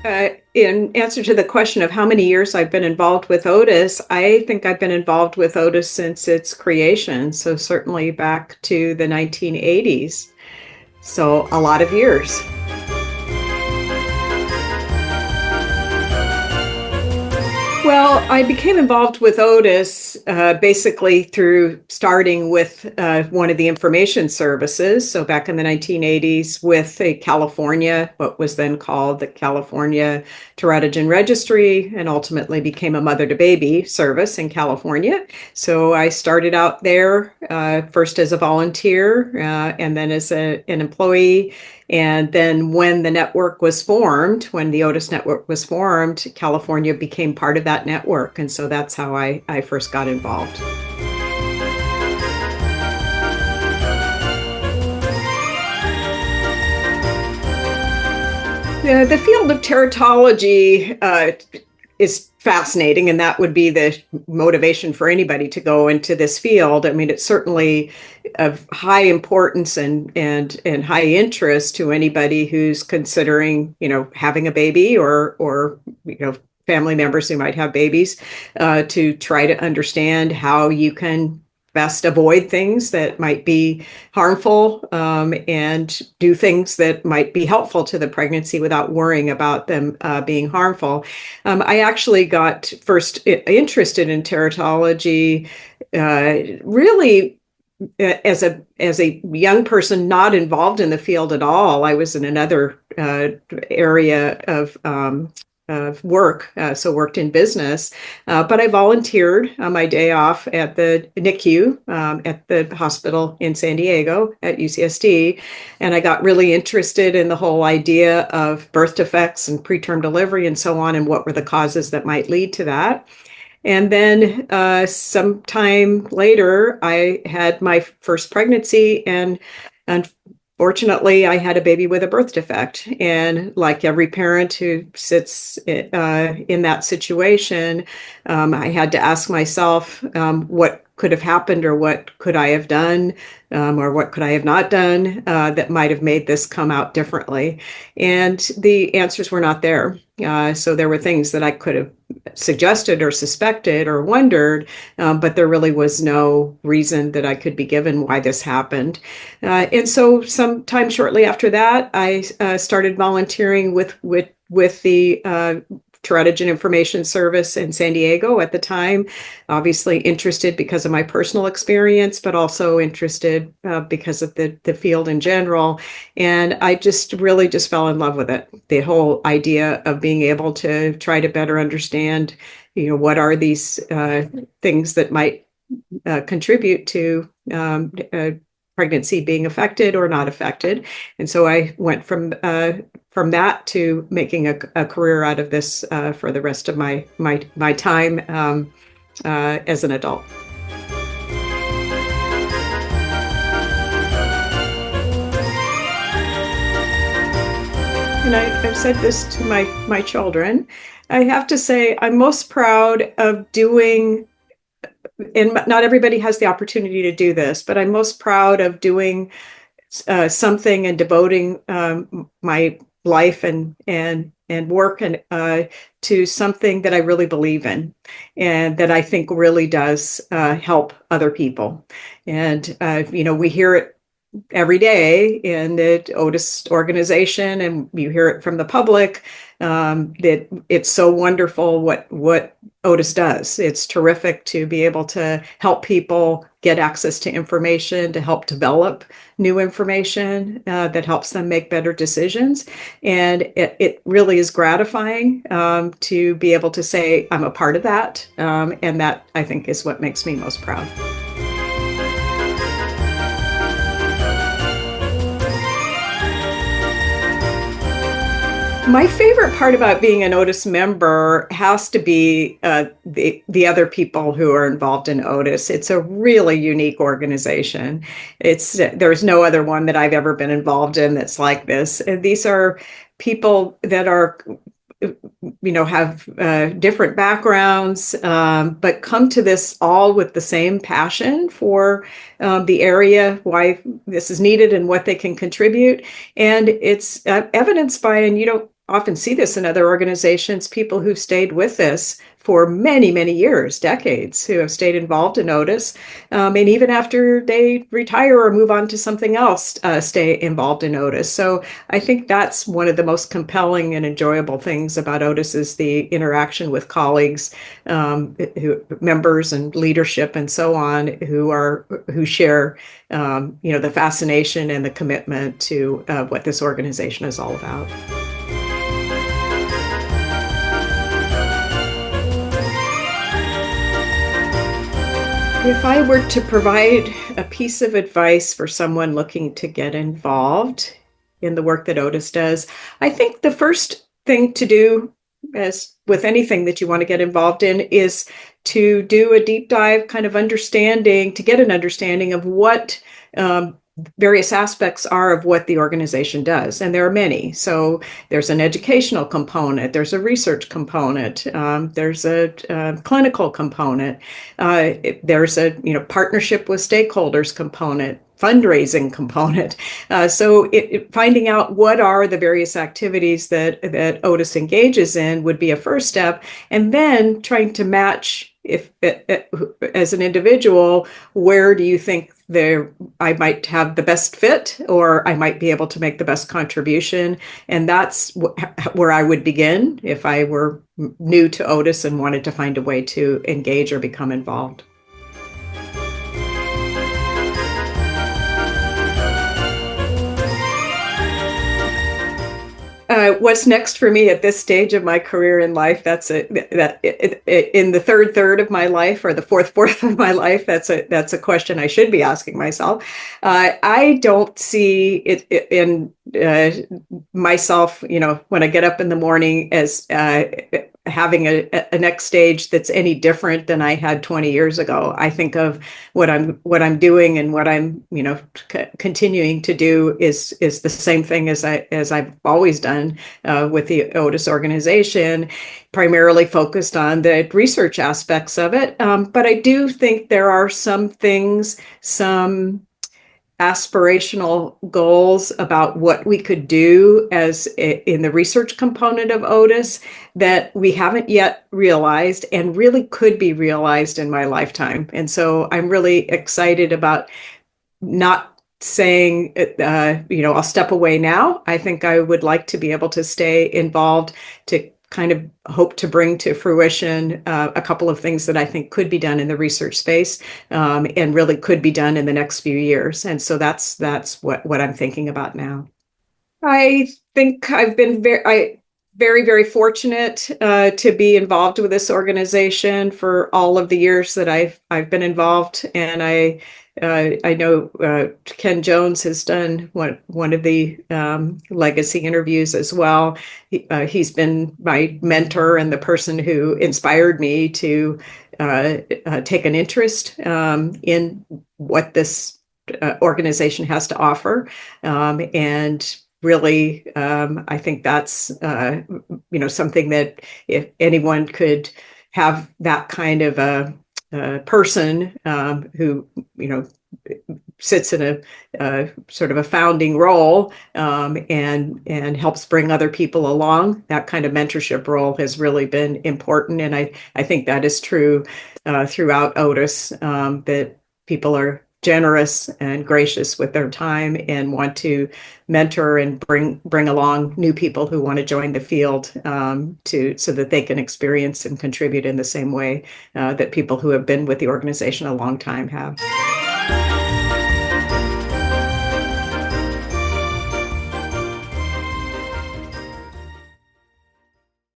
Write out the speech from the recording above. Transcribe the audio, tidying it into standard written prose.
In answer to the question of how many years I've been involved with OTIS, I think I've been involved with OTIS since its creation, so certainly back to the 1980s. So a lot of years. Well, I became involved with OTIS basically through starting with one of the information services. So back in the 1980s with a California, what was then called the California Teratogen Registry, and ultimately became a mother-to-baby service in California. So I started out there first as a volunteer and then as an employee. And then when the network was formed, when the OTIS network was formed, California became part of that network. And so that's how I first got involved. The field of teratology is fascinating, and that would be the motivation for anybody to go into this field. I mean, it's certainly of high importance and high interest to anybody who's considering, having a baby or family members who might have babies, to try to understand how you can best avoid things that might be harmful, and do things that might be helpful to the pregnancy without worrying about them being harmful. I actually got first interested in teratology really as a young person not involved in the field at all. I was in another area of work, so worked in business, but I volunteered on my day off at the NICU at the hospital in San Diego at UCSD, and I got really interested in the whole idea of birth defects and preterm delivery and so on, and what were the causes that might lead to that. And then sometime later, I had my first pregnancy, and unfortunately, I had a baby with a birth defect. And like every parent who sits in that situation, I had to ask myself what could have happened, or what could I have done, or what could I have not done that might have made this come out differently. And the answers were not there. So there were things that I could have suggested or suspected or wondered, but there really was no reason that I could be given why this happened. And so sometime shortly after that, I started volunteering with the Teratogen Information Service in San Diego at the time. Obviously interested because of my personal experience, but also interested because of the field in general. And I just really just fell in love with it. The whole idea of being able to try to better understand, what are these things that might contribute to pregnancy being affected or not affected. And so I went from that to making a career out of this for the rest of my time as an adult. And I've said this to my children. I have to say I'm most proud of doing, and not everybody has the opportunity to do this, but I'm most proud of doing something and devoting my life and work and to something that I really believe in, and that I think really does help other people. And we hear it every day in the OTIS organization, and you hear it from the public, that it's so wonderful what OTIS does. It's terrific to be able to help people get access to information, to help develop new information that helps them make better decisions. And it really is gratifying to be able to say I'm a part of that. And that, I think, is what makes me most proud. My favorite part about being an OTIS member has to be the other people who are involved in OTIS. It's a really unique organization. There's no other one that I've ever been involved in that's like this. And these are people that are, have different backgrounds, but come to this all with the same passion for the area, why this is needed and what they can contribute. And it's evidenced by, and you don't often see this in other organizations, people who've stayed with this for many, many years, decades, who have stayed involved in OTIS. And even after they retire or move on to something else, stay involved in OTIS. So I think that's one of the most compelling and enjoyable things about OTIS is the interaction with colleagues, members and leadership and so on, who share the fascination and the commitment to what this organization is all about. If I were to provide a piece of advice for someone looking to get involved in the work that OTIS does, I think the first thing to do, as with anything that you want to get involved in, is to do a deep dive kind of understanding, to get an understanding of what various aspects are of what the organization does. And there are many. So there's an educational component, there's a research component, there's a clinical component, there's a partnership with stakeholders component, fundraising component. So finding out what are the various activities that OTIS engages in would be a first step. And then trying to match, if as an individual, where do you think I might have the best fit, or I might be able to make the best contribution? And that's where I would begin if I were new to OTIS and wanted to find a way to engage or become involved. What's next for me at this stage of my career in life? In the third of my life, or the fourth of my life. That's a question I should be asking myself. I don't see it in myself, when I get up in the morning, as having a next stage that's any different than I had 20 years ago. I think of what I'm doing and what I'm continuing to do is the same thing as I've always done with the OTIS organization, primarily focused on the research aspects of it. But I do think there are some things, some aspirational goals about what we could do in the research component of OTIS that we haven't yet realized and really could be realized in my lifetime. And so I'm really excited about not saying, I'll step away now. I think I would like to be able to stay involved, to kind of hope to bring to fruition a couple of things that I think could be done in the research space, and really could be done in the next few years. And so that's what I'm thinking about now. I think I've been very, very fortunate to be involved with this organization for all of the years that I've been involved. And I know Ken Jones has done one of the legacy interviews as well. He's been my mentor and the person who inspired me to take an interest in what this organization has to offer, and really, I think that's something that if anyone could have that kind of a person who sits in a sort of a founding role, and helps bring other people along. That kind of mentorship role has really been important, and I think that is true throughout OTIS, that people are generous and gracious with their time and want to mentor and bring along new people who want to join the field, so that they can experience and contribute in the same way that people who have been with the organization a long time have.